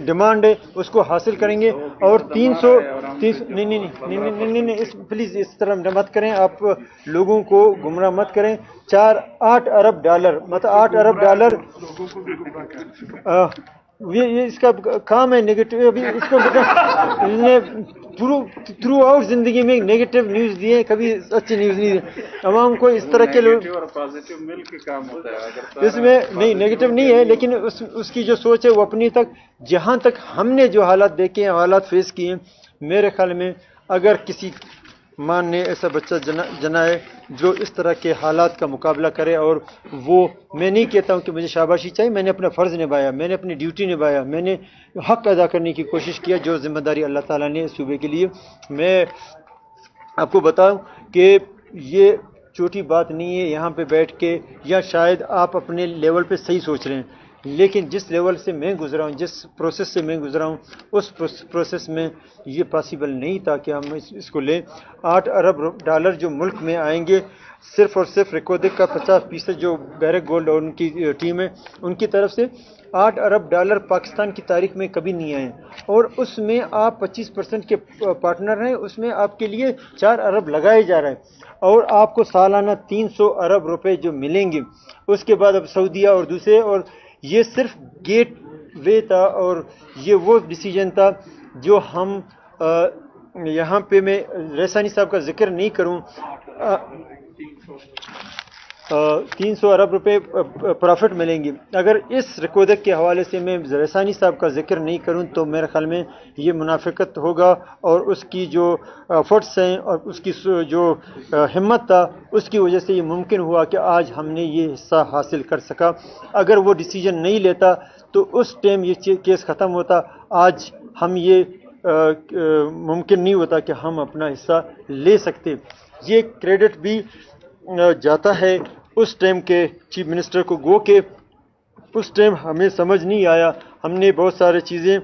Demand ہے اس کو حاصل کریں گے. اور 300 نہیں پلیز اس طرح مت کریں, آپ لوگوں کو گمراہ مت کریں. 8 ارب ڈالر مطلب 8 ارب ڈالر یہ اس کا کام ہے نیگیٹو. ابھی اس کو تھرو آؤٹ زندگی میں نیگیٹو نیوز دیے, کبھی اچھی نیوز نہیں دی عوام کو. اس طرح کے لوگ اس میں نہیں نیگیٹو نہیں ہے, لیکن اس کی جو سوچ ہے وہ اپنی تک. جہاں تک ہم نے جو حالات دیکھے ہیں, حالات فیس کیے ہیں, میرے خیال میں اگر کسی ماں نے ایسا بچہ جنا ہے جو اس طرح کے حالات کا مقابلہ کرے, اور وہ میں نہیں کہتا ہوں کہ مجھے شاباشی چاہیے, میں نے اپنا فرض نبھایا, میں نے اپنی ڈیوٹی نبھایا, میں نے حق ادا کرنے کی کوشش کیا جو ذمہ داری اللہ تعالیٰ نے صوبے کے لیے. میں آپ کو بتاؤں کہ یہ چھوٹی بات نہیں ہے یہاں پہ بیٹھ کے, یا شاید آپ اپنے لیول پہ صحیح سوچ رہے ہیں, لیکن جس لیول سے میں گزرا ہوں, جس پروسیس سے میں گزرا ہوں, اس پروسیس میں یہ پاسبل نہیں تھا کہ ہم اس کو لیں. 8 ارب ڈالر جو ملک میں آئیں گے صرف اور صرف ریکوردک کا 50% جو بیرک گولڈ اور ان کی ٹیم ہے ان کی طرف سے 8 ارب ڈالر پاکستان کی تاریخ میں کبھی نہیں آئے, اور اس میں آپ 25% کے پارٹنر ہیں, اس میں آپ کے لیے 4 ارب لگائے جا رہے ہیں, اور آپ کو سالانہ 300 ارب روپے جو ملیں گے. اس کے بعد اب سعودیہ اور دوسرے, اور یہ صرف گیٹ وے تھا, اور یہ وہ ڈیسیجن تھا جو ہم یہاں پہ میں ریسانی صاحب کا ذکر نہیں کروں. 300 ارب روپے پرافٹ ملیں گے. اگر اس ریکوردک کے حوالے سے میں ریسانی صاحب کا ذکر نہیں کروں تو میرے خیال میں یہ منافقت ہوگا, اور اس کی جو ایفرٹس ہیں اور اس کی جو ہمت تھا اس کی وجہ سے یہ ممکن ہوا کہ آج ہم نے یہ حصہ حاصل کر سکا. اگر وہ ڈیسیجن نہیں لیتا تو اس ٹائم یہ کیس ختم ہوتا. آج ہم یہ ممکن نہیں ہوتا کہ ہم اپنا حصہ لے سکتے. یہ کریڈٹ بھی جاتا ہے اس ٹائم کے چیف منسٹر کو, گو کہ اس ٹائم ہمیں سمجھ نہیں آیا, ہم نے بہت سارے چیزیں,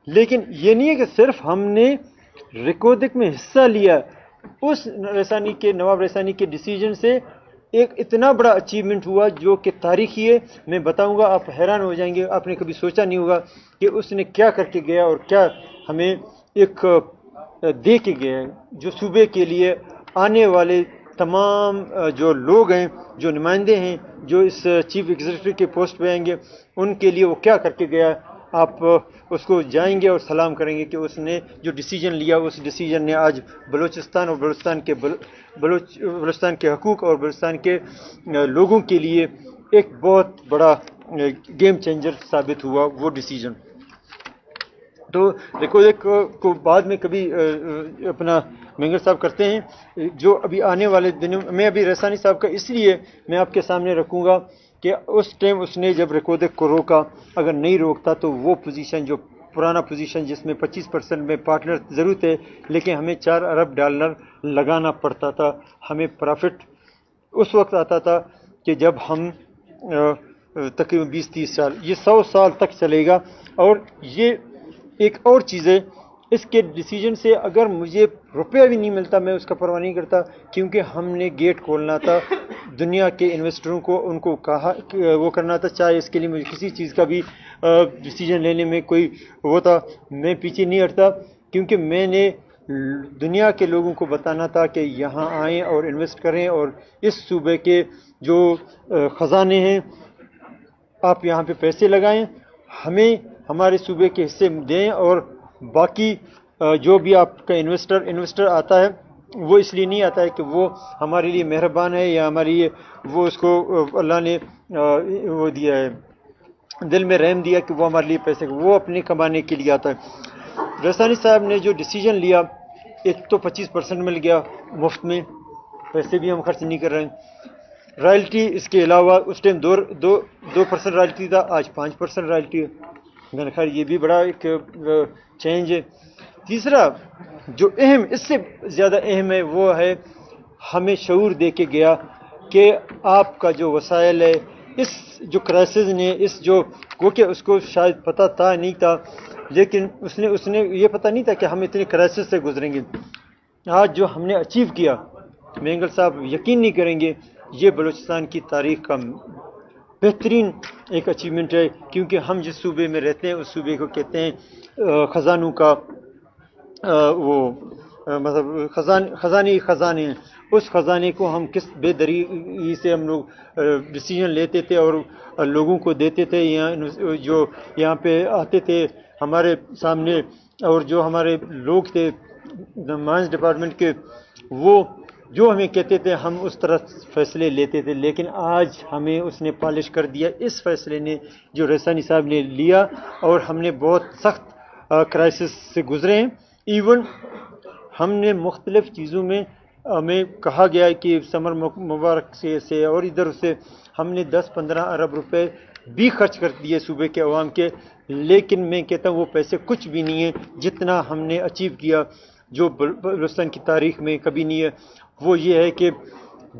لیکن یہ نہیں ہے کہ صرف ہم نے ریکوردک میں حصہ لیا. اس نواب ریسانی کے ڈیسیجن سے ایک اتنا بڑا اچیومنٹ ہوا جو کہ تاریخی ہے. میں بتاؤں گا, آپ حیران ہو جائیں گے, آپ نے کبھی سوچا نہیں ہوگا کہ اس نے کیا کر کے گیا اور کیا ہمیں ایک دے کے گیا ہے, جو صوبے کے لیے آنے والے تمام جو لوگ ہیں, جو نمائندے ہیں, جو اس چیف ایگزیکٹو کے پوسٹ پہ آئیں گے, ان کے لیے وہ کیا کر کے گیا. آپ اس کو جائیں گے اور سلام کریں گے کہ اس نے جو ڈیسیجن لیا اس ڈیسیجن نے آج بلوچستان اور بلوچستان کے حقوق اور بلوچستان کے لوگوں کے لیے ایک بہت بڑا گیم چینجر ثابت ہوا وہ ڈیسیجن. تو دیکھو ایک کو بعد میں کبھی اپنا مینگر صاحب کرتے ہیں, جو ابھی آنے والے دنوں میں ابھی ریسانی صاحب کا اس لیے میں آپ کے سامنے رکھوں گا کہ اس ٹائم اس نے جب ریکوردک کو روکا, اگر نہیں روکتا تو وہ پوزیشن جو پرانا پوزیشن جس میں 25% میں پارٹنر ضرور تھے, لیکن ہمیں 4 ارب ڈالر لگانا پڑتا تھا. ہمیں پرافٹ اس وقت آتا تھا کہ جب ہم تقریباً 20-30 سال, یہ 100 سال تک چلے گا. اور یہ ایک اور چیز ہے, اس کے ڈیسیجن سے اگر مجھے روپیہ بھی نہیں ملتا میں اس کا پرواہ نہیں کرتا, کیونکہ ہم نے گیٹ کھولنا تھا دنیا کے انویسٹروں کو, ان کو کہا وہ کرنا تھا, چاہے اس کے لیے مجھے کسی چیز کا بھی ڈیسیجن لینے میں کوئی وہ تھا, میں پیچھے نہیں ہٹتا, کیونکہ میں نے دنیا کے لوگوں کو بتانا تھا کہ یہاں آئیں اور انویسٹ کریں, اور اس صوبے کے جو خزانے ہیں آپ یہاں پہ پیسے لگائیں, ہمیں ہمارے صوبے کے حصے دیں, اور باقی جو بھی آپ کا انویسٹر آتا ہے وہ اس لیے نہیں آتا ہے کہ وہ ہمارے لیے مہربان ہے یا ہمارے لیے وہ اس کو اللہ نے وہ دیا ہے, دل میں رحم دیا کہ وہ ہمارے لیے پیسے, وہ اپنے کمانے کے لیے آتا ہے. ریسانی صاحب نے جو ڈیسیجن لیا, ایک تو 25% مل گیا مفت میں, پیسے بھی ہم خرچ نہیں کر رہے ہیں. رائلٹی اس کے علاوہ اس ٹائم 2% رائلٹی تھا, آج 5% رائلٹی ہے. میرے خیال یہ بھی بڑا ایک چینج ہے. تیسرا جو اہم, اس سے زیادہ اہم ہے, وہ ہے ہمیں شعور دے کے گیا کہ آپ کا جو وسائل ہے, اس جو کرائسس نے, اس جو کہ اس کو شاید پتہ تھا نہیں تھا, لیکن اس نے یہ پتہ نہیں تھا کہ ہم اتنے کرائسس سے گزریں گے. آج جو ہم نے اچیو کیا, مینگل صاحب یقین نہیں کریں گے, یہ بلوچستان کی تاریخ کا بہترین ایک اچیومنٹ ہے، کیونکہ ہم جس صوبے میں رہتے ہیں اس صوبے کو کہتے ہیں خزانوں کا وہ مطلب خزانے ہیں. اس خزانے کو ہم کس بے دری سے ہم لوگ ڈیسیجن لیتے تھے اور لوگوں کو دیتے تھے، جو یہاں پہ آتے تھے ہمارے سامنے، اور جو ہمارے لوگ تھے مائنس ڈپارٹمنٹ کے، وہ جو ہمیں کہتے تھے ہم اس طرح فیصلے لیتے تھے. لیکن آج ہمیں اس نے پالش کر دیا اس فیصلے نے جو ریسانی صاحب نے لیا، اور ہم نے بہت سخت کرائسس سے گزرے ہیں. ایون ہم نے مختلف چیزوں میں ہمیں کہا گیا ہے کہ سمر مبارک سے اور ادھر سے ہم نے 10-15 ارب روپے بھی خرچ کر دیے صوبے کے عوام کے، لیکن میں کہتا ہوں وہ پیسے کچھ بھی نہیں ہیں جتنا ہم نے اچیو کیا جو بلوچستان کی تاریخ میں کبھی نہیں ہے. وہ یہ ہے کہ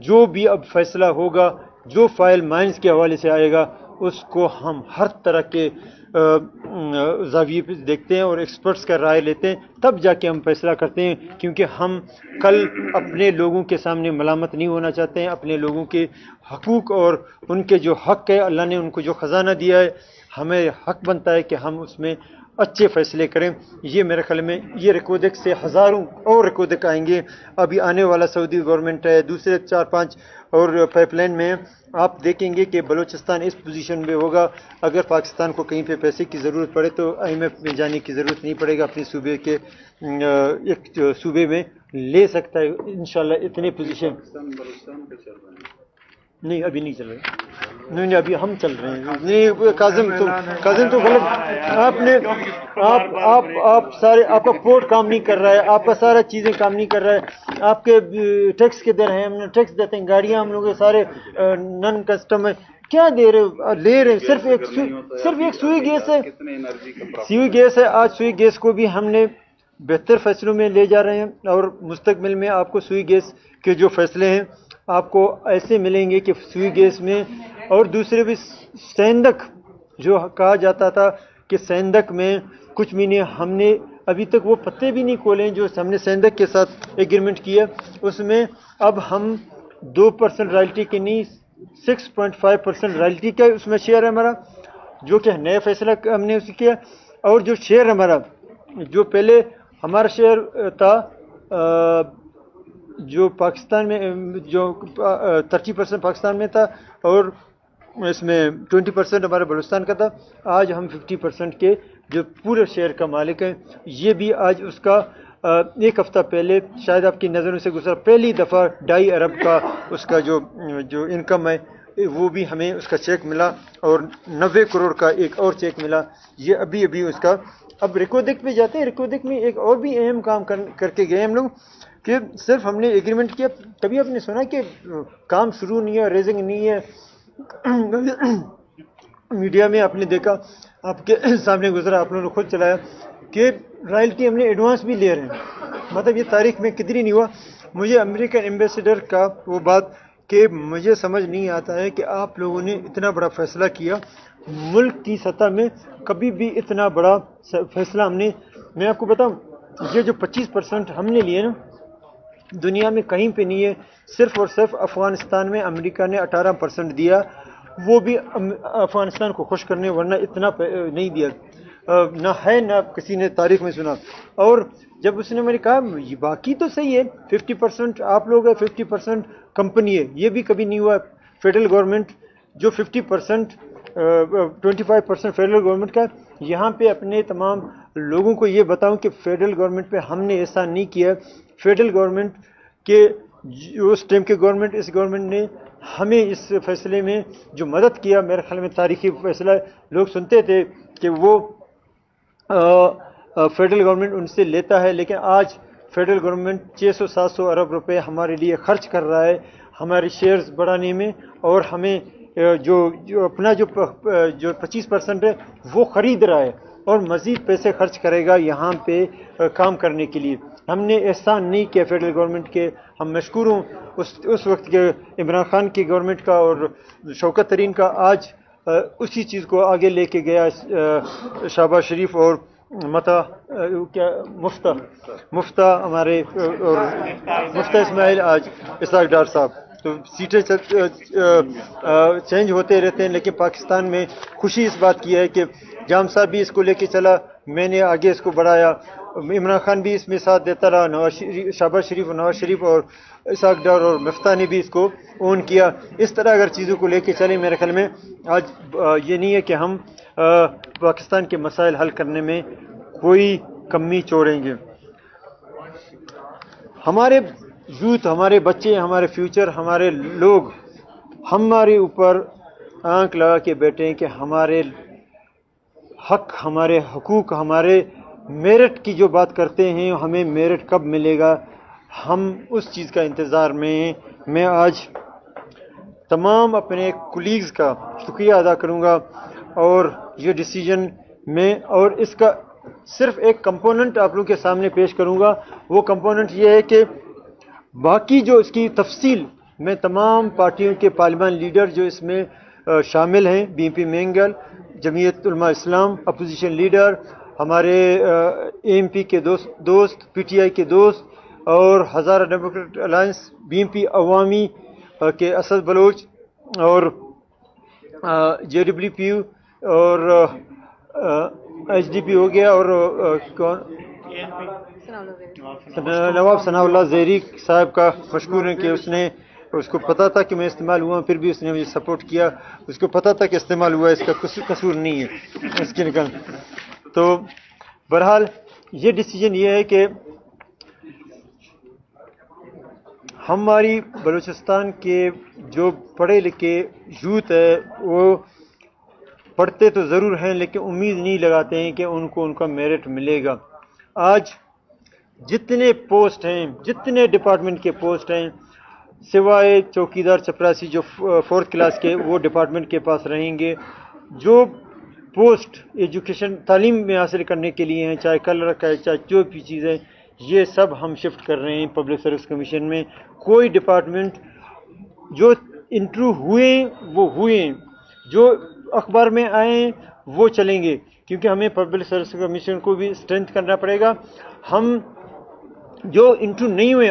جو بھی اب فیصلہ ہوگا، جو فائل مائنز کے حوالے سے آئے گا، اس کو ہم ہر طرح کے زاویے پہ دیکھتے ہیں اور ایکسپرٹس کا رائے لیتے ہیں، تب جا کے ہم فیصلہ کرتے ہیں. کیونکہ ہم کل اپنے لوگوں کے سامنے ملامت نہیں ہونا چاہتے ہیں. اپنے لوگوں کے حقوق اور ان کے جو حق ہے، اللہ نے ان کو جو خزانہ دیا ہے، ہمیں حق بنتا ہے کہ ہم اس میں اچھے فیصلے کریں. یہ میرے خیال میں یہ ریکوڈک سے ہزاروں اور ریکوڈک آئیں گے. ابھی آنے والا سعودی گورنمنٹ ہے، دوسرے 4-5 اور پائپ لائن میں آپ دیکھیں گے کہ بلوچستان اس پوزیشن میں ہوگا. اگر پاکستان کو کہیں پہ پیسے کی ضرورت پڑے تو IMF میں جانے کی ضرورت نہیں پڑے گا، اپنے صوبے کے ایک صوبے میں لے سکتا ہے انشاءاللہ. اتنے پوزیشن نہیں ابھی نہیں چل رہے، نہیں ابھی ہم چل رہے ہیں. نہیں کاظم تو غلط، آپ سارے، آپ کا پورٹ کام نہیں کر رہا ہے، آپ کا سارا چیزیں کام نہیں کر رہا ہے. آپ کے ٹیکس کدھر ہیں؟ ہم نے ٹیکس دیتے ہیں، گاڑیاں ہم لوگ سارے نن کسٹم ہے. کیا دے رہے لے رہے صرف ایک سوئی گیس ہے. سوئی گیس ہے. آج سوئی گیس کو بھی ہم نے بہتر فیصلوں میں لے جا رہے ہیں، اور مستقبل میں آپ کو سوئی گیس کے جو فیصلے ہیں آپ کو ایسے ملیں گے کہ سوئی گیس میں اور دوسرے بھی سیندک جو کہا جاتا تھا کہ سیندک میں کچھ بھی نہیں. ہم نے ابھی تک وہ پتے بھی نہیں کھولے جو ہم نے سیندک کے ساتھ ایگریمنٹ کیا. اس میں اب ہم 2% رائلٹی کے نہیں 6.5% رائلٹی کا اس میں شیئر ہے ہمارا، جو کہ نیا فیصلہ ہم نے اسے کیا. اور جو شیئر ہمارا جو پہلے ہمارا شیئر تھا جو پاکستان میں جو 30% پاکستان میں تھا اور اس میں 20% ہمارے بلوچستان کا تھا، آج ہم 50% کے جو پورے شیئر کا مالک ہیں. یہ بھی آج اس کا ایک ہفتہ پہلے شاید آپ کی نظروں سے گزرا، پہلی دفعہ 2.5 ارب کا اس کا جو انکم ہے وہ بھی ہمیں اس کا چیک ملا، اور 90 کروڑ کا ایک اور چیک ملا. یہ ابھی اس کا اب ریکوڈک پہ جاتے ہیں. ریکوڈک میں ایک اور بھی اہم کام کر کے گئے ہم لوگ کہ صرف ہم نے ایگریمنٹ کیا. کبھی آپ نے سنا کہ کام شروع نہیں ہے، ریزنگ نہیں ہے؟ میڈیا میں آپ نے دیکھا، آپ کے سامنے گزرا، آپ نے خود چلایا کہ رائلٹی ہم نے ایڈوانس بھی لے رہے ہیں. مطلب یہ تاریخ میں کدھر نہیں ہوا. مجھے امریکن ایمبیسیڈر کا وہ بات کہ مجھے سمجھ نہیں آتا ہے کہ آپ لوگوں نے اتنا بڑا فیصلہ کیا ملک کی سطح میں. کبھی بھی اتنا بڑا فیصلہ ہم نے، میں آپ کو بتاؤں، یہ جو 25% ہم نے لیے نا دنیا میں کہیں پہ نہیں ہے. صرف اور صرف افغانستان میں امریکہ نے 18% دیا، وہ بھی افغانستان کو خوش کرنے، ورنہ اتنا نہیں دیا نہ ہے، نہ کسی نے تاریخ میں سنا. اور جب اس نے میں نے کہا باقی تو صحیح ہے، 50% آپ لوگ ہے، 50% کمپنی ہے، یہ بھی کبھی نہیں ہوا. فیڈرل گورنمنٹ جو 50% 25% فیڈرل گورنمنٹ کا. یہاں پہ اپنے تمام لوگوں کو یہ بتاؤں کہ فیڈرل گورنمنٹ پہ ہم نے ایسا نہیں کیا. فیڈرل گورنمنٹ کے اس ٹائم کے گورنمنٹ، اس گورنمنٹ نے ہمیں اس فیصلے میں جو مدد کیا، میرے خیال میں تاریخی فیصلہ. لوگ سنتے تھے کہ وہ فیڈرل گورنمنٹ ان سے لیتا ہے، لیکن آج فیڈرل گورنمنٹ 600-700 ارب روپے ہمارے لیے خرچ کر رہا ہے ہمارے شیئرز بڑھانے میں، اور ہمیں جو اپنا جو 25% ہے وہ خرید رہا ہے اور مزید پیسے خرچ کرے گا یہاں پہ کام کرنے کے لیے. ہم نے احسان نہیں کیا فیڈرل گورنمنٹ کے. ہم مشکور ہوں اس وقت کے عمران خان کی گورنمنٹ کا اور شوکت ترین کا. آج اسی چیز کو آگے لے کے گیا شہباز شریف اور مفتہ ہمارے اور مفتہ اسماعیل، آج اسحاق ڈار صاحب. تو سیٹیں چینج ہوتے رہتے ہیں، لیکن پاکستان میں خوشی اس بات کی ہے کہ جام صاحب بھی اس کو لے کے چلا، میں نے آگے اس کو بڑھایا، عمران خان بھی اس میں ساتھ دیتا رہا، شہباز شریف اور نواز شریف اور اسحاق ڈار اور مفتاح نے بھی اس کو اون کیا۔ اس طرح اگر چیزوں کو لے کے چلیں، میرے خیال میں آج یہ نہیں ہے کہ ہم پاکستان کے مسائل حل کرنے میں کوئی کمی چھوڑیں گے۔ ہمارے یوتھ، ہمارے بچے، ہمارے فیوچر، ہمارے لوگ ہمارے اوپر آنکھ لگا کے بیٹھے ہیں کہ ہمارے حق، ہمارے حقوق، ہمارے میرٹ کی جو بات کرتے ہیں، ہمیں میرٹ کب ملے گا، ہم اس چیز کا انتظار میں ہیں۔ میں آج تمام اپنے کولیگز کا شکریہ ادا کروں گا، اور یہ ڈیسیجن میں، اور اس کا صرف ایک کمپوننٹ آپ لوگوں کے سامنے پیش کروں گا۔ وہ کمپوننٹ یہ ہے کہ باقی جو اس کی تفصیل میں تمام پارٹیوں کے پارلیمان لیڈر جو اس میں شامل ہیں، be P Mengal, Jamiat Ulema Islam, opposition leader, ہمارے اے ایم پی کے دوست، پی ٹی آئی کے دوست، اور Hazara democrat alliance, B M P Awami کے اسد بلوچ، اور جے ڈبلیو پی یو، اور ایچ ڈی پی ہو گیا، اور کون، نواب ثناء اللہ زہری صاحب کا مشکور ہے کہ اس کو پتہ تھا کہ میں استعمال ہوا، پھر بھی اس نے مجھے سپورٹ کیا، اس کو پتہ تھا کہ استعمال ہوا، اس کا قصور نہیں ہے اس کے نکل۔ تو بہرحال یہ ڈیسیجن یہ ہے کہ ہماری بلوچستان کے جو پڑھے لکھے یوتھ ہے، وہ پڑھتے تو ضرور ہیں لیکن امید نہیں لگاتے ہیں کہ ان کو ان کا میرٹ ملے گا۔ آج جتنے پوسٹ ہیں، جتنے ڈپارٹمنٹ کے پوسٹ ہیں، سوائے چوکیدار چپراسی جو 4th کلاس کے، وہ ڈپارٹمنٹ کے پاس رہیں گے۔ جو پوسٹ ایجوکیشن تعلیم میں حاصل کرنے کے لیے ہیں، چاہے کلرک ہے، چاہے جو بھی چیزیں، یہ سب ہم شفٹ کر رہے ہیں پبلک سروس کمیشن میں۔ کوئی ڈپارٹمنٹ جو انٹرویو ہوئے وہ ہوئے ہیں، جو اخبار میں آئیں وہ چلیں گے، کیونکہ ہمیں پبلک سروس کمیشن کو بھی اسٹرینتھ کرنا پڑے گا۔ ہم جو انٹرویو نہیں ہوئے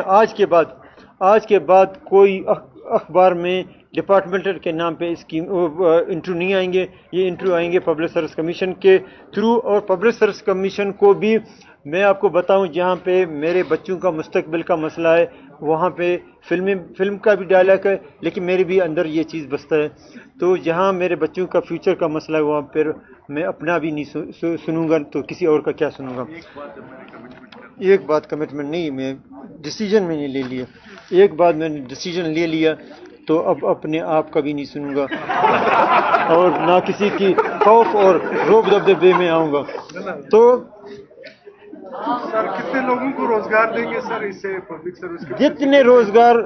آج کے بعد کوئی اخبار میں ڈپارٹمنٹل کے نام پہ انٹرویو نہیں آئیں گے، یہ انٹرویو آئیں گے پبلک سروس کمیشن کے تھرو۔ اور پبلک سروس کمیشن کو بھی میں آپ کو بتاؤں، جہاں پہ میرے بچوں کا مستقبل کا مسئلہ ہے، وہاں پہ فلم کا بھی ڈائلاگ ہے، لیکن میرے بھی اندر یہ چیز بستا ہے۔ تو جہاں میرے بچوں کا فیوچر کا مسئلہ ہے، وہاں پھر میں اپنا بھی نہیں سنوں گا تو کسی اور کا کیا سنوں گا۔ ایک بات کمٹمنٹ نہیں، میں ڈیسیجن میں نے لے لیا، ایک بات میں نے ڈیسیجن لے لیا تو اب اپنے آپ کا بھی نہیں سنوں گا، اور نہ کسی کی خوف اور روب دبدبے میں آؤں گا۔ تو سر کتنے لوگوں کو روزگار دیں گے سر اس سے پبلک سروس کے؟ جتنے روزگار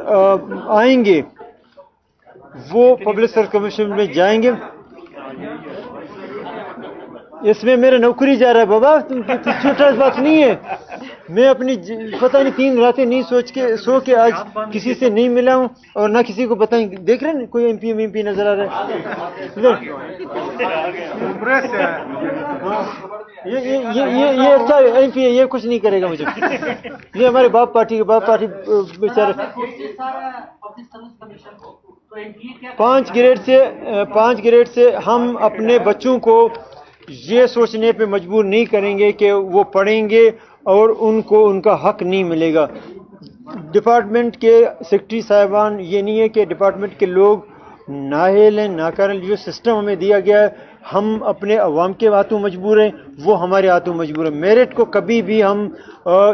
آئیں گے وہ پبلک سروس کمیشن میں جائیں گے۔ اس میں میرا نوکری جا رہا ہے بابا، چھوٹا بات نہیں ہے۔ میں اپنی پتہ نہیں 3 راتیں نہیں سو کے آج کسی سے نہیں ملا ہوں، اور نہ کسی کو بتائیں۔ دیکھ رہے ہیں کوئی ایم پی نظر آ رہا ہے؟ یہ اچھا ایم پی ہے، یہ کچھ نہیں کرے گا مجھے، یہ ہمارے باپ پارٹی بیچارے 5 گریڈ سے ہم اپنے بچوں کو یہ سوچنے پہ مجبور نہیں کریں گے کہ وہ پڑھیں گے اور ان کو ان کا حق نہیں ملے گا۔ ڈپارٹمنٹ کے سیکرٹری صاحبان، یہ نہیں ہے کہ ڈپارٹمنٹ کے لوگ نااہل ہیں، ناکارن۔ جو سسٹم ہمیں دیا گیا ہے، ہم اپنے عوام کے ہاتھوں مجبور ہیں، وہ ہمارے ہاتھوں مجبور ہیں۔ میرٹ کو کبھی بھی ہم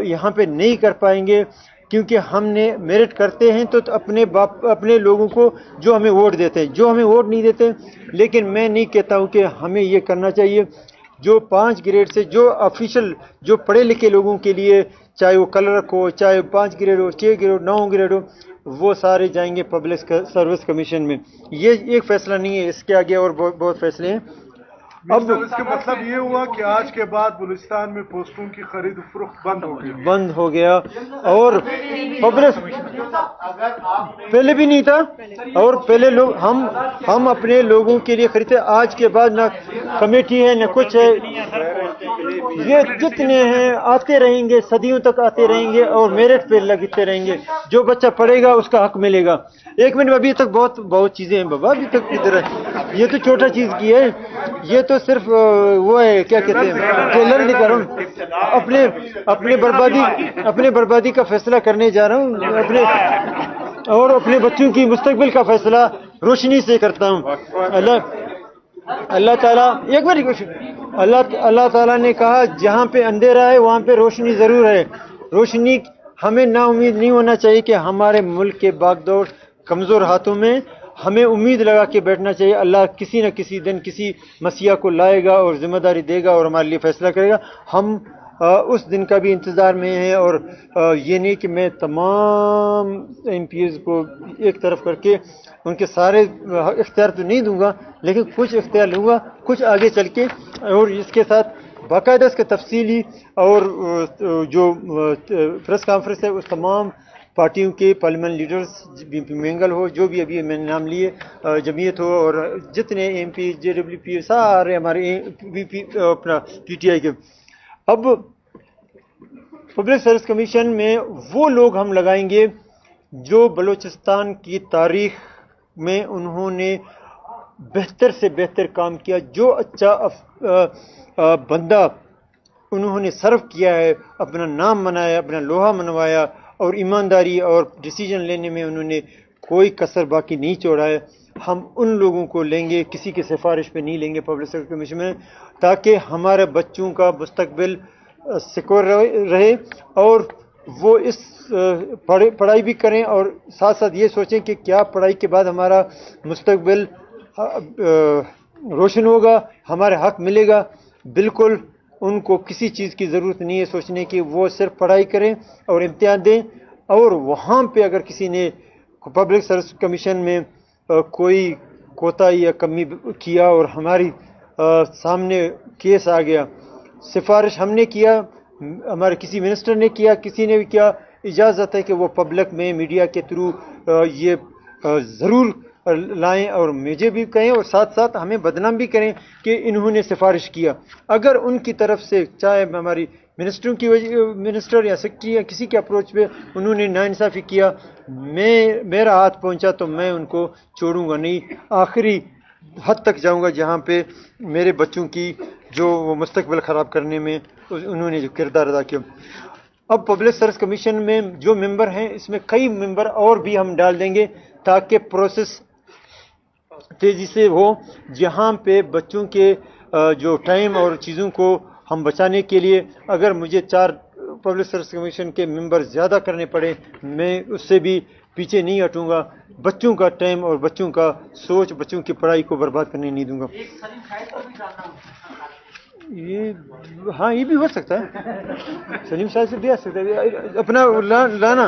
یہاں پہ نہیں کر پائیں گے، کیونکہ ہم نے میرٹ کرتے ہیں تو اپنے لوگوں کو جو ہمیں ووٹ دیتے ہیں، جو ہمیں ووٹ نہیں دیتے۔ لیکن میں نہیں کہتا ہوں کہ ہمیں یہ کرنا چاہیے۔ جو 5 گریڈ سے جو آفیشل، جو پڑھے لکھے لوگوں کے لیے، چاہے وہ کلرک ہو، چاہے 5 گریڈ ہو، 6 گریڈ ہو، 9 گریڈ ہو، وہ سارے جائیں گے پبلک سروس کمیشن میں۔ یہ ایک فیصلہ نہیں ہے، اس کے آگے اور بہت فیصلے ہیں۔ اب اس کا مطلب یہ ہوا کہ آج کے بعد بلوچستان میں پوسٹوں کی خرید و فروخت بند ہو گیا اور پبلک پہلے بھی نہیں تھا، اور پہلے لوگ ہم اپنے لوگوں کے لیے خریدتے، آج کے بعد نہ کمیٹی ہے نہ کچھ ہے، یہ جتنے ہیں آتے رہیں گے، صدیوں تک آتے رہیں گے اور میرٹ پہ لگتے رہیں گے، جو بچہ پڑھے گا اس کا حق ملے گا۔ ایک منٹ، ابھی تک بہت چیزیں ہیں بابا، ابھی تک کدھر ہے، یہ تو چھوٹا چیز کی ہے، یہ تو صرف وہ ہے کیا کہتے ہیں ٹیلر نہیں کر رہا ہوں، اپنے بربادی کا فیصلہ کرنے جا رہا ہوں، اور اپنے بچوں کی مستقبل کا فیصلہ روشنی سے کرتا ہوں۔ اللہ تعالیٰ ایک بار اللہ تعالیٰ نے کہا جہاں پہ اندھیرا ہے وہاں پہ روشنی ضرور ہے۔ روشنی، ہمیں نا امید نہیں ہونا چاہیے کہ ہمارے ملک کے باغ دوڑ کمزور ہاتھوں میں، ہمیں امید لگا کے بیٹھنا چاہیے اللہ کسی نہ کسی دن کسی مسیح کو لائے گا اور ذمہ داری دے گا اور ہمارے لیے فیصلہ کرے گا۔ ہم اس دن کا بھی انتظار میں ہیں، اور یہ نہیں کہ میں تمام ایم پی ایز کو ایک طرف کر کے ان کے سارے اختیار تو نہیں دوں گا، لیکن کچھ اختیار لوں گا کچھ آگے چل کے، اور اس کے ساتھ باقاعدہ اس کے تفصیلی اور جو پریس کانفرنس ہے اس تمام پارٹیوں کے parliament leaders, B P Mengal ہو، جو بھی ابھی میں نے نام لیے، جمعیت ہو، اور جتنے ایم پی جے ڈبلیو پی سارے ہمارے بی پی اپنا پی ٹی آئی کے، اب پبلک سروس کمیشن میں وہ لوگ ہم لگائیں گے جو بلوچستان کی تاریخ میں انہوں نے بہتر سے بہتر کام کیا، جو اچھا بندہ انہوں نے سرو کیا ہے، اپنا نام بنایا، اپنا لوہا منوایا، اور ایمانداری اور ڈیسیجن لینے میں انہوں نے کوئی کسر باقی نہیں چھوڑا ہے، ہم ان لوگوں کو لیں گے، کسی کی سفارش پہ نہیں لیں گے پبلک سروس کمیشن میں، تاکہ ہمارے بچوں کا مستقبل سیکور رہے، اور وہ اس پڑھائی بھی کریں اور ساتھ ساتھ یہ سوچیں کہ کیا پڑھائی کے بعد ہمارا مستقبل روشن ہوگا، ہمارے حق ملے گا۔ بالکل ان کو کسی چیز کی ضرورت نہیں ہے سوچنے کی، وہ صرف پڑھائی کریں اور امتحان دیں، اور وہاں پہ اگر کسی نے پبلک سروس کمیشن میں کوئی کوتاہی یا کمی کیا اور ہماری سامنے کیس آ گیا، سفارش ہم نے کیا، ہمارے کسی منسٹر نے کیا، کسی نے بھی کیا، اجازت ہے کہ وہ پبلک میں میڈیا کے تھرو یہ ضرور لائیں اور مجھے بھی کہیں، اور ساتھ ساتھ ہمیں بدنام بھی کریں کہ انہوں نے سفارش کیا۔ اگر ان کی طرف سے چاہے ہماری منسٹر یا سیکرٹری یا کسی کے اپروچ پہ انہوں نے ناانصافی کیا، میرا ہاتھ پہنچا تو میں ان کو چھوڑوں گا نہیں، آخری حد تک جاؤں گا جہاں پہ میرے بچوں کی جو مستقبل خراب کرنے میں انہوں نے جو کردار ادا کیا۔ اب پبلک سروس کمیشن میں جو ممبر ہیں اس میں کئی ممبر اور بھی ہم ڈال دیں گے تاکہ پروسیس تیزی سے ہو، جہاں پہ بچوں کے جو ٹائم اور چیزوں کو ہم بچانے کے لیے اگر مجھے 4 پبلک سروس کمیشن کے ممبر زیادہ کرنے پڑے میں اس سے بھی پیچھے نہیں ہٹوں گا، بچوں کا ٹائم اور بچوں کا سوچ، بچوں کی پڑھائی کو برباد کرنے نہیں دوں گا۔ ہاں یہ بھی ہو سکتا ہے، سلیم صاحب سے بھی آ سکتا ہے، اپنا لانا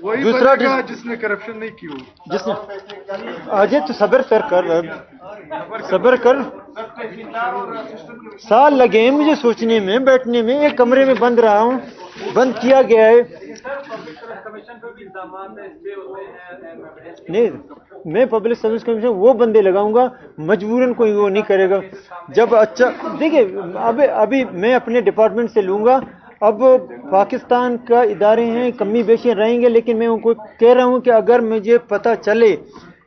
وہی دوسرا جس نے کرپشن نہیں کی ہو، جس نے آج تو صبر کر، سال لگے ہیں مجھے سوچنے میں، بیٹھنے میں، ایک کمرے میں بند رہا ہوں، بند کیا گیا ہے۔ نہیں، میں پبلک سروس کمیشن وہ بندے لگاؤں گا، مجبوراً کوئی وہ نہیں کرے گا۔ جب اچھا دیکھیں، ابھی میں اپنے ڈپارٹمنٹ سے لوں گا، اب پاکستان کا ادارے ہیں، کمی بیشی رہیں گے، لیکن میں ان کو کہہ رہا ہوں کہ اگر مجھے پتہ چلے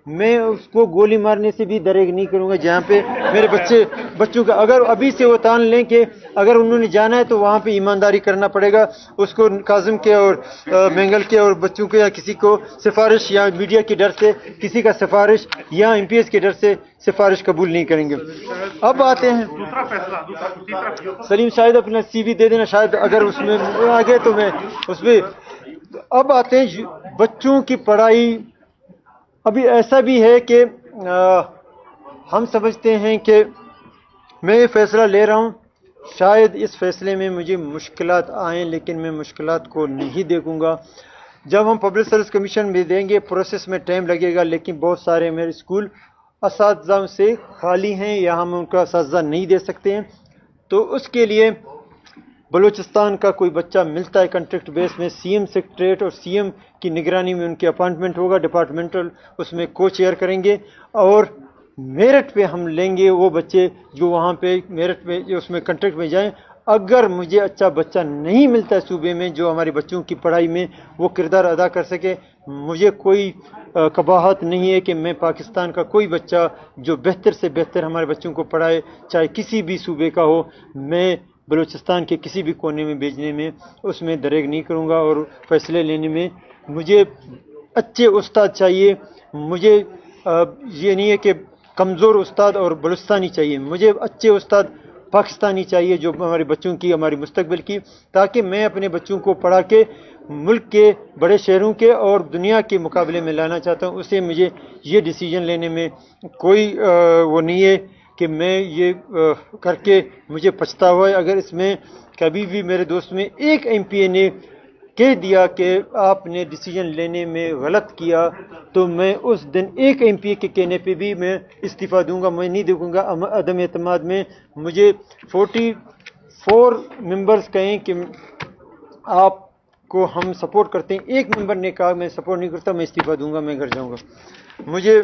میں اس کو گولی مارنے سے بھی دریغ نہیں کروں گا، جہاں پہ میرے بچوں کا اگر ابھی سے وہ تان لیں کہ اگر انہوں نے جانا ہے تو وہاں پہ ایمانداری کرنا پڑے گا اس کو، کاظم کے اور مینگل کے اور بچوں کے، یا کسی کو سفارش یا میڈیا کے ڈر سے کسی کا سفارش یا ایم پی ایس کے ڈر سے سفارش قبول نہیں کریں گے۔ اب آتے ہیں سلیم شاید اپنا سی وی دے دینا، شاید اگر اس میں آگے تو میں اس میں۔ اب آتے ہیں بچوں کی پڑھائی۔ ابھی ایسا بھی ہے کہ ہم سمجھتے ہیں کہ میں یہ فیصلہ لے رہا ہوں، شاید اس فیصلے میں مجھے مشکلات آئیں، لیکن میں مشکلات کو نہیں دیکھوں گا۔ جب ہم پبلک سروس کمیشن بھی دیں گے، پروسیس میں ٹائم لگے گا، لیکن بہت سارے میرے اسکول اساتذہ سے خالی ہیں یا ہم ان کا اساتذہ نہیں دے سکتے ہیں، تو اس کے لیے بلوچستان کا کوئی بچہ ملتا ہے کنٹریکٹ بیس میں، سی ایم سیکریٹریٹ اور سی ایم کی نگرانی میں ان کے اپائنٹمنٹ ہوگا، ڈپارٹمنٹل اس میں کو چیئر کریں گے، اور میرٹ پہ ہم لیں گے وہ بچے جو وہاں پہ میرٹ میں جو اس میں کنٹریکٹ میں جائیں۔ اگر مجھے اچھا بچہ نہیں ملتا ہے صوبے میں جو ہمارے بچوں کی پڑھائی میں وہ کردار ادا کر سکے، مجھے کوئی قباحت نہیں ہے کہ میں پاکستان کا کوئی بچہ جو بہتر سے بہتر ہمارے بچوں کو پڑھائے، چاہے کسی بھی صوبے کا ہو، میں بلوچستان کے کسی بھی کونے میں بھیجنے میں اس میں دریغ نہیں کروں گا، اور فیصلے لینے میں مجھے اچھے استاد چاہیے۔ مجھے یہ نہیں ہے کہ کمزور استاد اور بلوچستانی چاہیے، مجھے اچھے استاد پاکستانی چاہیے جو ہمارے بچوں کی، ہماری مستقبل کی، تاکہ میں اپنے بچوں کو پڑھا کے ملک کے بڑے شہروں کے اور دنیا کے مقابلے میں لانا چاہتا ہوں۔ اسے مجھے یہ ڈیسیجن لینے میں کوئی وہ نہیں ہے کہ میں یہ کر کے مجھے پچھتاوا ہے۔ اگر اس میں کبھی بھی میرے دوست میں ایک ایم پی اے نے کہہ دیا کہ آپ نے ڈیسیجن لینے میں غلط کیا، تو میں اس دن ایک ایم پی اے کے کہنے پہ بھی میں استعفیٰ دوں گا، میں نہیں دیکھوں گا عدم اعتماد میں۔ مجھے 44 ممبرز کہیں کہ آپ کو ہم سپورٹ کرتے ہیں، ایک ممبر نے کہا میں سپورٹ نہیں کرتا، میں استعفیٰ دوں گا، میں گھر جاؤں گا۔ مجھے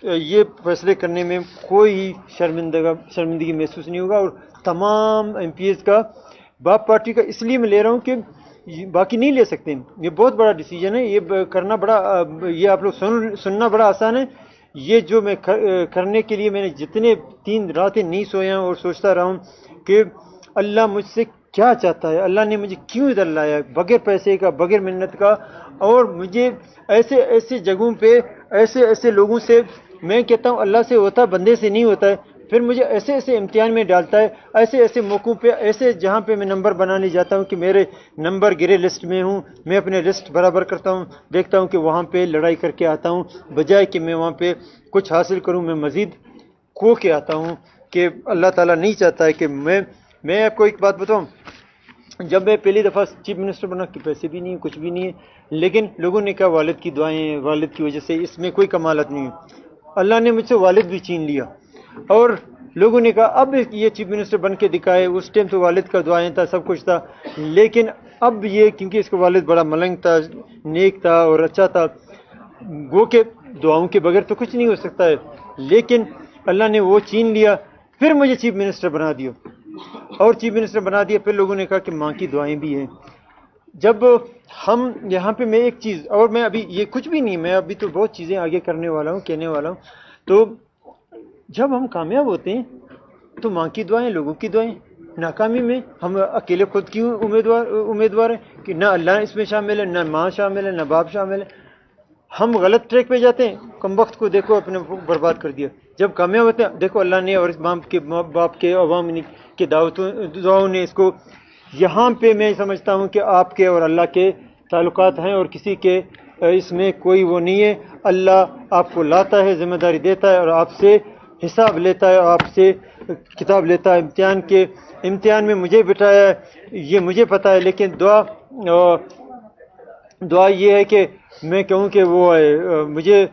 یہ فیصلے کرنے میں کوئی شرمندگی محسوس نہیں ہوگا، اور تمام ایم پی ایز کا باپ پارٹی کا اس لیے میں لے رہا ہوں کہ باقی نہیں لے سکتے، یہ بہت بڑا ڈیسیجن ہے، یہ کرنا بڑا، یہ آپ لوگ سننا بڑا آسان ہے، یہ جو میں کرنے کے لیے میں نے جتنے 3 راتیں نہیں سویا ہوں اور سوچتا رہا ہوں کہ اللہ مجھ سے کیا چاہتا ہے، اللہ نے مجھے کیوں ادھر لایا بغیر پیسے کا، بغیر محنت کا، اور مجھے ایسے جگہوں پہ ایسے لوگوں سے، میں کہتا ہوں اللہ سے ہوتا ہے بندے سے نہیں ہوتا ہے، پھر مجھے ایسے امتحان میں ڈالتا ہے، ایسے موقعوں پہ، ایسے جہاں پہ میں نمبر بنانے جاتا ہوں کہ میرے نمبر گرے لسٹ میں ہوں، میں اپنے لسٹ برابر کرتا ہوں، دیکھتا ہوں کہ وہاں پہ لڑائی کر کے آتا ہوں، بجائے کہ میں وہاں پہ کچھ حاصل کروں، میں مزید کھو کے آتا ہوں، کہ اللہ تعالیٰ نہیں چاہتا ہے کہ میں آپ کو ایک بات بتاؤں، جب میں پہلی دفعہ چیف منسٹر بنا کہ پیسے بھی نہیں ہیں، کچھ بھی نہیں ہے، لیکن لوگوں نے کہا والد کی دعائیں ہیں، والد کی وجہ سے اس میں کوئی کمالت نہیں ہے، اللہ نے مجھ سے والد بھی چھین لیا، اور لوگوں نے کہا اب یہ چیف منسٹر بن کے دکھائے، اس ٹائم تو والد کا دعائیں تھا، سب کچھ تھا، لیکن اب یہ کیونکہ اس کا والد بڑا ملنگ تھا، نیک تھا اور اچھا تھا، وہ کہ دعاؤں کے بغیر تو کچھ نہیں ہو سکتا ہے، لیکن اللہ نے وہ چھین لیا، پھر مجھے چیف منسٹر بنا دیا، اور چیف منسٹر بنا دیا، پھر لوگوں نے کہا کہ ماں کی دعائیں بھی ہیں۔ جب ہم یہاں پہ میں ایک چیز، اور میں ابھی یہ کچھ بھی نہیں، میں ابھی تو بہت چیزیں آگے کرنے والا ہوں، کہنے والا ہوں، تو جب ہم کامیاب ہوتے ہیں تو ماں کی دعائیں، لوگوں کی دعائیں، ناکامی میں ہم اکیلے خود کی امیدوار ہیں کہ نہ اللہ اس میں شامل ہے، نہ ماں شامل ہے، نہ باپ شامل ہے، ہم غلط ٹریک پہ جاتے ہیں، کم وقت کو دیکھو اپنے برباد کر دیا، جب کامیاب ہوتے ہیں دیکھو اللہ نے اور اس باپ کے عوام کے دعاؤں نے اس کو، یہاں پہ میں سمجھتا ہوں کہ آپ کے اور اللہ کے تعلقات ہیں، اور کسی کے اس میں کوئی وہ نہیں ہے، اللہ آپ کو لاتا ہے، ذمہ داری دیتا ہے، اور آپ سے حساب لیتا ہے، اور آپ سے کتاب لیتا ہے، امتحان میں مجھے بٹھایا ہے، یہ مجھے پتا ہے، لیکن دعا یہ ہے کہ میں کہوں کہ وہ مجھے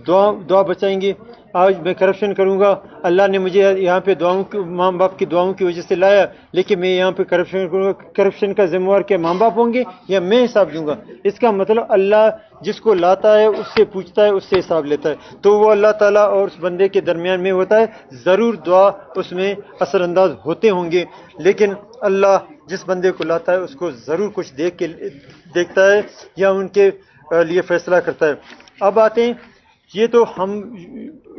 دعا بچائیں گی، آج میں کرپشن کروں گا، اللہ نے مجھے یہاں پہ ماں باپ کی دعاؤں کی وجہ سے لایا، لیکن میں یہاں پہ کرپشن کروں گا، کرپشن کا ذمہ وار کیا ماں باپ ہوں گے یا میں حساب دوں گا؟ اس کا مطلب اللہ جس کو لاتا ہے اس سے پوچھتا ہے، اس سے حساب لیتا ہے، تو وہ اللہ تعالیٰ اور اس بندے کے درمیان میں ہوتا ہے، ضرور دعا اس میں اثر انداز ہوتے ہوں گے، لیکن اللہ جس بندے کو لاتا ہے اس کو ضرور کچھ دیکھتا ہے یا ان کے لیے فیصلہ کرتا ہے۔ اب آتے ہیں، یہ تو ہم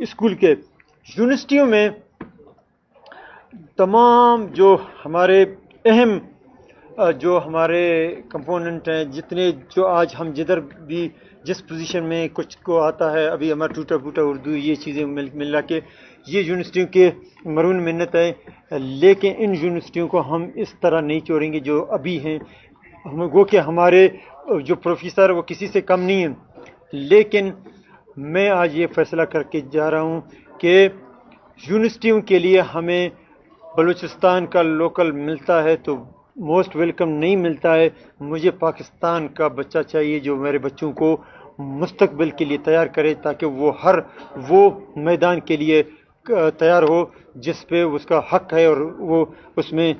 اسکول کے، یونیورسٹیوں میں تمام جو ہمارے اہم جو ہمارے کمپوننٹ ہیں، جتنے جو آج ہم جدھر بھی جس پوزیشن میں کچھ کو آتا ہے، ابھی ہمارا ٹوٹا پھوٹا اردو، یہ چیزیں ملا کے یہ یونیورسٹیوں کے مرہون منت ہے، لیکن ان یونیورسٹیوں کو ہم اس طرح نہیں چھوڑیں گے جو ابھی ہیں، گو کہ ہمارے جو پروفیسر وہ کسی سے کم نہیں ہیں، لیکن میں آج یہ فیصلہ کر کے جا رہا ہوں کہ یونیورسٹیوں کے لیے ہمیں بلوچستان کا لوکل ملتا ہے تو موسٹ ویلکم، نہیں ملتا ہے، مجھے پاکستان کا بچہ چاہیے جو میرے بچوں کو مستقبل کے لیے تیار کرے تاکہ وہ میدان کے لیے تیار ہو جس پہ اس کا حق ہے اور اس میں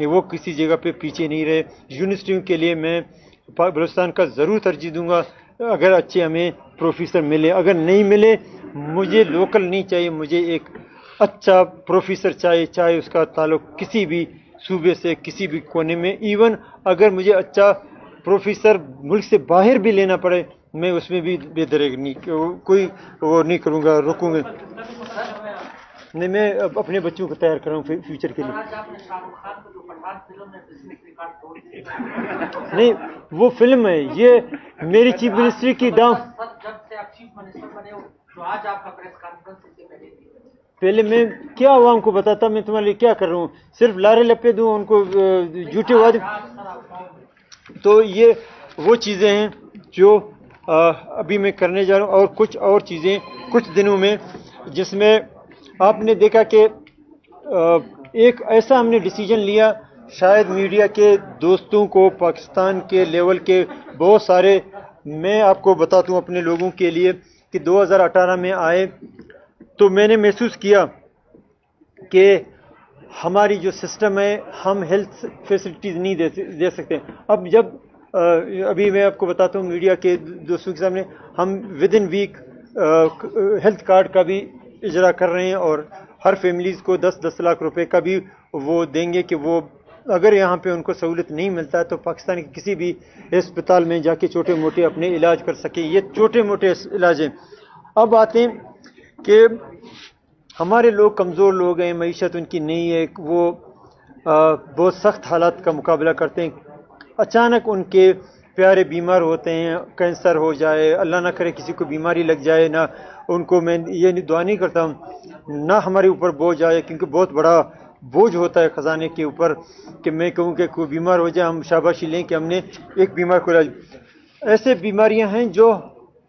وہ کسی جگہ پہ پیچھے نہیں رہے. یونیورسٹیوں کے لیے میں بلوچستان کا ضرور ترجیح دوں گا اگر اچھے ہمیں پروفیسر ملے. اگر نہیں ملے مجھے لوکل نہیں چاہیے, مجھے ایک اچھا پروفیسر چاہے اس کا تعلق کسی بھی صوبے سے کسی بھی کونے میں. ایون اگر مجھے اچھا پروفیسر ملک سے باہر بھی لینا پڑے میں اس میں بھی بے دریغ نہیں کوئی وہ نہیں کروں گا, روکوں گا نہیں. میں اپنے بچوں کو تیار کر رہا ہوں فیوچر کے لیے. نہیں وہ فلم ہے, یہ میری چیف منسٹر کی پہلے میں کیا عوام کو بتاتا میں تمہارے لیے کیا کر رہا ہوں, صرف لارے لپے دوں ان کو جھوٹے وعدے. تو یہ وہ چیزیں ہیں جو ابھی میں کرنے جا رہا ہوں, اور کچھ اور چیزیں کچھ دنوں میں, جس میں آپ نے دیکھا کہ ایک ایسا ہم نے ڈیسیجن لیا. شاید میڈیا کے دوستوں کو پاکستان کے لیول کے بہت سارے, میں آپ کو بتاتا ہوں اپنے لوگوں کے لیے کہ 2018 میں آئے تو میں نے محسوس کیا کہ ہماری جو سسٹم ہے ہم ہیلتھ فیسلٹیز نہیں دے سکتے. اب جب ابھی میں آپ کو بتاتا ہوں میڈیا کے دوستوں کے سامنے, ہم within week health card کا بھی اجرا کر رہے ہیں اور ہر فیملیز کو 10-10 لاکھ روپے کا بھی وہ دیں گے کہ وہ اگر یہاں پہ ان کو سہولت نہیں ملتا ہے تو پاکستان کے کسی بھی اسپتال میں جا کے چھوٹے موٹے اپنے علاج کر سکیں. یہ چھوٹے موٹے علاج ہیں. اب آتے ہیں کہ ہمارے لوگ کمزور لوگ ہیں, معیشت ان کی نہیں ہے, وہ بہت سخت حالات کا مقابلہ کرتے ہیں. اچانک ان کے پیارے بیمار ہوتے ہیں, کینسر ہو جائے, اللہ نہ کرے کسی کو بیماری لگ جائے, نہ ان کو میں یہ دعا نہیں کرتا ہوں نہ ہمارے اوپر بوجھ آئے, کیونکہ بہت بڑا بوجھ ہوتا ہے خزانے کے اوپر کہ میں کہوں کہ کوئی بیمار ہو جائے ہم شاباشی لیں کہ ہم نے ایک بیمار کو علاج. ایسے بیماریاں ہیں جو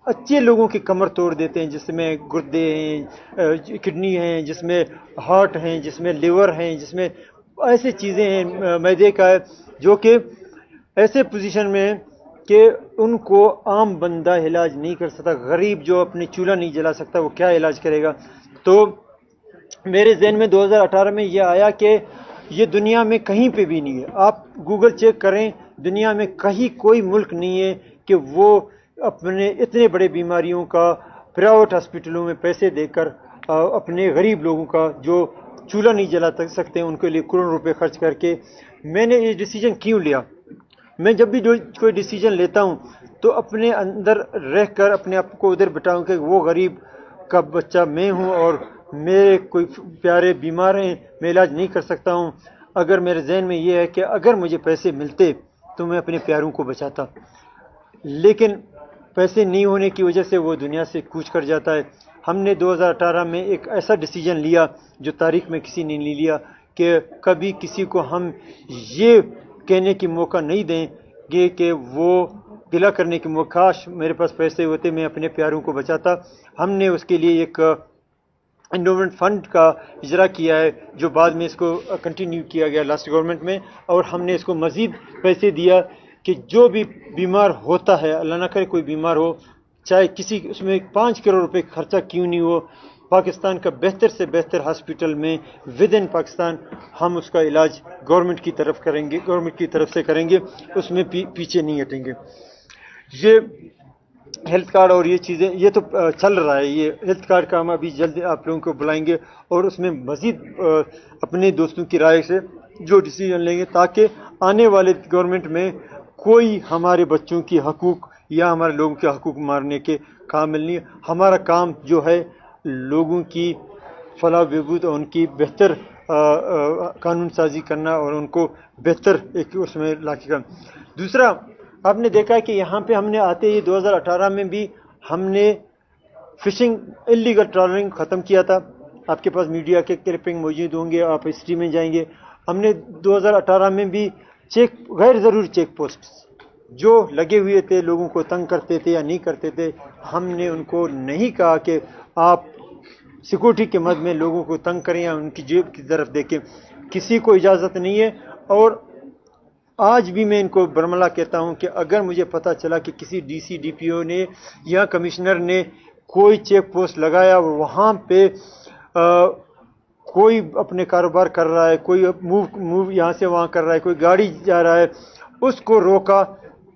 اچھے لوگوں کی کمر توڑ دیتے ہیں, جس میں گردے ہیں, کڈنی ہیں, جس میں ہارٹ ہیں, جس میں لیور ہیں, جس میں ایسی چیزیں ہیں, معدے کا ہے, جو کہ ایسے پوزیشن میں ہیں کہ ان کو عام بندہ علاج نہیں کر سکتا. غریب جو اپنے چولہا نہیں جلا سکتا وہ کیا علاج کرے گا. تو میرے ذہن میں 2018 میں یہ آیا کہ یہ دنیا میں کہیں پہ بھی نہیں ہے. آپ گوگل چیک کریں, دنیا میں کہیں کوئی ملک نہیں ہے کہ وہ اپنے اتنے بڑے بیماریوں کا پرائیویٹ ہاسپٹلوں میں پیسے دے کر اپنے غریب لوگوں کا جو چولہا نہیں جلا سکتے ان کے لیے کروڑوں روپے خرچ کر کے. میں نے یہ ڈیسیجن کیوں لیا؟ میں جب بھی کوئی ڈیسیجن لیتا ہوں تو اپنے اندر رہ کر اپنے آپ کو ادھر بٹاؤں کہ وہ غریب کا بچہ میں ہوں اور میرے کوئی پیارے بیمار ہیں, میں علاج نہیں کر سکتا ہوں. اگر میرے ذہن میں یہ ہے کہ اگر مجھے پیسے ملتے تو میں اپنے پیاروں کو بچاتا, لیکن پیسے نہیں ہونے کی وجہ سے وہ دنیا سے کوچ کر جاتا ہے. ہم نے 2018 میں ایک ایسا ڈیسیجن لیا جو تاریخ میں کسی نے نہیں لیا کہ کبھی کسی کو ہم یہ کہنے کی موقع نہیں دیں گے کہ وہ گلہ کرنے کی موقع کاش میرے پاس پیسے ہوتے میں اپنے پیاروں کو بچاتا. ہم نے اس کے لیے ایک انڈومنٹ فنڈ کا اجرا کیا ہے جو بعد میں اس کو کنٹینیو کیا گیا لاسٹ گورنمنٹ میں, اور ہم نے اس کو مزید پیسے دیا کہ جو بھی بیمار ہوتا ہے, اللہ نہ کرے کوئی بیمار ہو, چاہے کسی اس میں 5 کروڑ روپے خرچہ کیوں نہیں ہو, پاکستان کا بہتر سے بہتر ہاسپٹل میں ود ان پاکستان ہم اس کا علاج گورنمنٹ کی طرف کریں گے, گورنمنٹ کی طرف سے کریں گے, اس میں پیچھے نہیں ہٹیں گے. یہ ہیلتھ کارڈ اور یہ چیزیں یہ تو چل رہا ہے. یہ ہیلتھ کارڈ کا ہم ابھی جلد آپ لوگوں کو بلائیں گے اور اس میں مزید اپنے دوستوں کی رائے سے جو ڈیسیجن لیں گے تاکہ آنے والے گورنمنٹ میں کوئی ہمارے بچوں کی حقوق یا ہمارے لوگوں کے حقوق مارنے کے کامل نہیں. ہمارا کام جو ہے لوگوں کی فلاح و بہبود اور ان کی بہتر قانون سازی کرنا اور ان کو بہتر ایک اس میں لا کے کرنا. دوسرا آپ نے دیکھا کہ یہاں پہ ہم نے آتے ہی 2018 میں بھی ہم نے فشنگ انلیگل ٹرالرنگ ختم کیا تھا. آپ کے پاس میڈیا کے کلپنگ موجود ہوں گے, آپ ہسٹری میں جائیں گے. ہم نے 2018 میں بھی غیر ضروری چیک پوسٹ جو لگے ہوئے تھے لوگوں کو تنگ کرتے تھے یا نہیں کرتے تھے, ہم نے ان کو نہیں کہا کہ آپ سیکورٹی کے مد میں لوگوں کو تنگ کریں یا ان کی جیب کی طرف دیکھیں. کسی کو اجازت نہیں ہے. اور آج بھی میں ان کو برملا کہتا ہوں کہ اگر مجھے پتہ چلا کہ کسی ڈی سی ڈی پی او نے یا کمشنر نے کوئی چیک پوسٹ لگایا اور وہاں پہ کوئی اپنے کاروبار کر رہا ہے، کوئی موو یہاں سے وہاں کر رہا ہے، کوئی گاڑی جا رہا ہے، اس کو روکا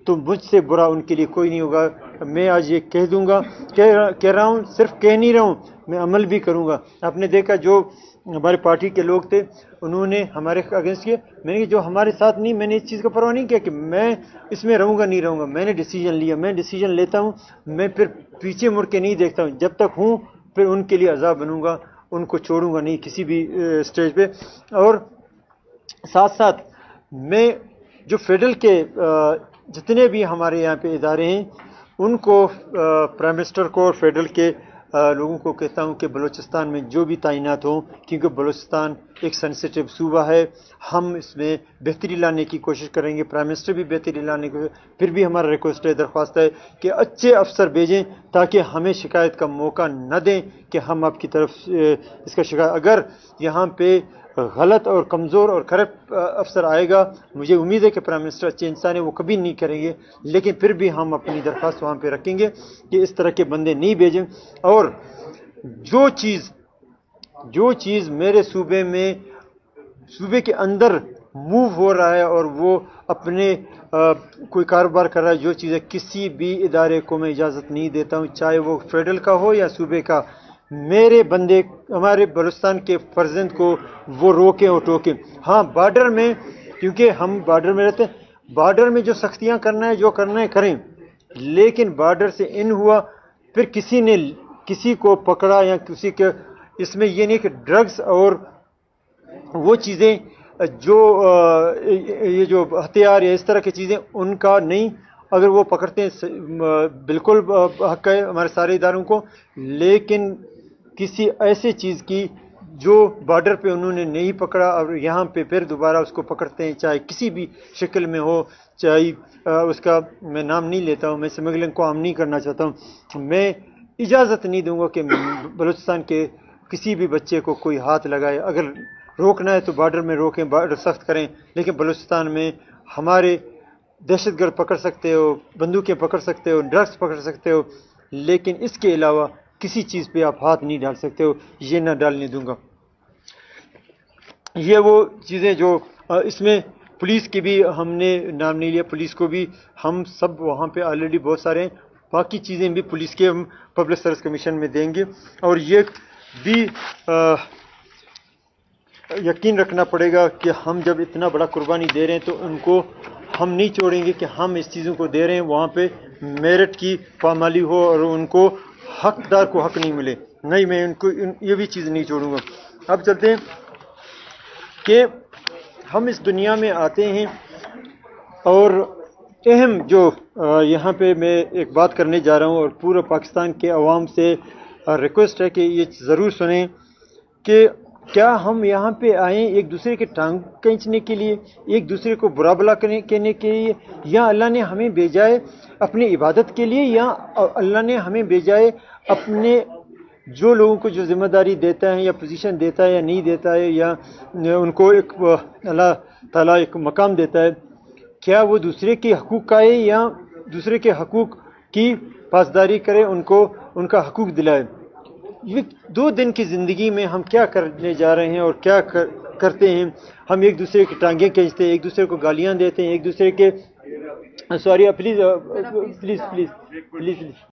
تو مجھ سے برا ان کے لیے کوئی نہیں ہوگا. میں آج یہ کہہ دوں گا، کہہ رہا ہوں، صرف کہہ نہیں رہا ہوں، میں عمل بھی کروں گا. آپ نے دیکھا جو ہمارے پارٹی کے لوگ تھے انہوں نے ہمارے اگینسٹ کیا، میں نے جو ہمارے ساتھ نہیں، میں نے اس چیز کا پرواہ نہیں کیا کہ میں اس میں رہوں گا نہیں رہوں گا. میں نے ڈیسیجن لیا، میں ڈیسیجن لیتا ہوں، میں پھر پیچھے مڑ کے نہیں دیکھتا ہوں. جب تک ہوں پھر ان کے لیے عذاب بنوں گا، ان کو چھوڑوں گا نہیں کسی بھی اسٹیج پہ. اور ساتھ ساتھ میں جو فیڈرل کے جتنے بھی ہمارے یہاں پہ ادارے ہیں ان کو، پرائم منسٹر کو اور فیڈرل کے لوگوں کو کہتا ہوں کہ بلوچستان میں جو بھی تعینات ہوں، کیونکہ بلوچستان ایک سینسیٹیو صوبہ ہے، ہم اس میں بہتری لانے کی کوشش کریں گے. پرائم منسٹر بھی بہتری لانے کی، پھر بھی ہمارا ریکویسٹ ہے، درخواست ہے کہ اچھے افسر بھیجیں تاکہ ہمیں شکایت کا موقع نہ دیں کہ ہم آپ کی طرف اس کا شکایت. اگر یہاں پہ غلط اور کمزور اور کرپٹ افسر آئے گا، مجھے امید ہے کہ پرائم منسٹر اچھے انسان ہیں، وہ کبھی نہیں کریں گے، لیکن پھر بھی ہم اپنی درخواست وہاں پہ رکھیں گے کہ اس طرح کے بندے نہیں بھیجیں. اور جو چیز میرے صوبے کے اندر موو ہو رہا ہے اور وہ اپنے کوئی کاروبار کر رہا ہے، جو چیزیں کسی بھی ادارے کو میں اجازت نہیں دیتا ہوں، چاہے وہ فیڈرل کا ہو یا صوبے کا. میرے بندے ہمارے بلوچستان کے فرزند کو وہ روکیں اور ٹوکیں. ہاں بارڈر میں، کیونکہ ہم بارڈر میں رہتے ہیں، بارڈر میں جو سختیاں کرنا ہے جو کرنا ہے کریں، لیکن بارڈر سے ان ہوا پھر کسی نے کسی کو پکڑا یا کسی کے، اس میں یہ نہیں کہ ڈرگز اور وہ چیزیں جو یہ جو ہتھیار یا اس طرح کی چیزیں ان کا نہیں، اگر وہ پکڑتے ہیں بالکل حق ہے ہمارے سارے اداروں کو، لیکن کسی ایسے چیز کی جو بارڈر پہ انہوں نے نہیں پکڑا اور یہاں پہ پھر دوبارہ اس کو پکڑتے ہیں، چاہے کسی بھی شکل میں ہو، چاہے اس کا میں نام نہیں لیتا ہوں، میں اسمگلنگ کو عام نہیں کرنا چاہتا ہوں. میں اجازت نہیں دوں گا کہ بلوچستان کے کسی بھی بچے کو کوئی ہاتھ لگائے. اگر روکنا ہے تو بارڈر میں روکیں، بارڈر سخت کریں، لیکن بلوچستان میں ہمارے دہشت گرد پکڑ سکتے ہو، بندوقیں پکڑ سکتے ہو، ڈرگس پکڑ سکتے ہو، لیکن اس کے علاوہ کسی چیز پہ آپ ہاتھ نہیں ڈال سکتے ہو، یہ نہ ڈالنے دوں گا. یہ وہ چیزیں جو اس میں پولیس کی بھی ہم نے نام نہیں لیا، پولیس کو بھی ہم سب وہاں پہ آلریڈی بہت سارے ہیں، باقی چیزیں بھی پولیس کے ہم پبلک سروس کمیشن میں دیں گے. اور یہ بھی یقین رکھنا پڑے گا کہ ہم جب اتنا بڑا قربانی دے رہے ہیں تو ان کو ہم نہیں چھوڑیں گے کہ ہم اس چیزوں کو دے رہے ہیں وہاں پہ میرٹ کی پامالی ہو اور ان کو حقدار کو حق نہیں ملے. نہیں، میں ان کو یہ بھی چیز نہیں چھوڑوں گا. اب چلتے ہیں کہ ہم اس دنیا میں آتے ہیں اور اہم جو یہاں پہ میں ایک بات کرنے جا رہا ہوں اور پورے پاکستان کے عوام سے ریکویسٹ ہے کہ یہ ضرور سنیں کہ کیا ہم یہاں پہ آئیں ایک دوسرے کے ٹانگ کھینچنے کے لیے، ایک دوسرے کو برا بلا کہنے کے لیے، یا اللہ نے ہمیں بھیجا ہے اپنی عبادت کے لیے، یا اللہ نے ہمیں بھیجا ہے اپنے جو لوگوں کو جو ذمہ داری دیتا ہے یا پوزیشن دیتا ہے یا نہیں دیتا ہے، یا ان کو ایک اللہ تعالیٰ ایک مقام دیتا ہے، کیا وہ دوسرے کے حقوق کا ہے یا دوسرے کے حقوق کی پاسداری کرے، ان کو ان کا حقوق دلائے. یہ 2 دن کی زندگی میں ہم کیا کرنے جا رہے ہیں اور کیا کرتے ہیں؟ ہم ایک دوسرے کی ٹانگیں کھینچتے ہیں، ایک دوسرے کو گالیاں دیتے ہیں، ایک دوسرے کے سوری پلیز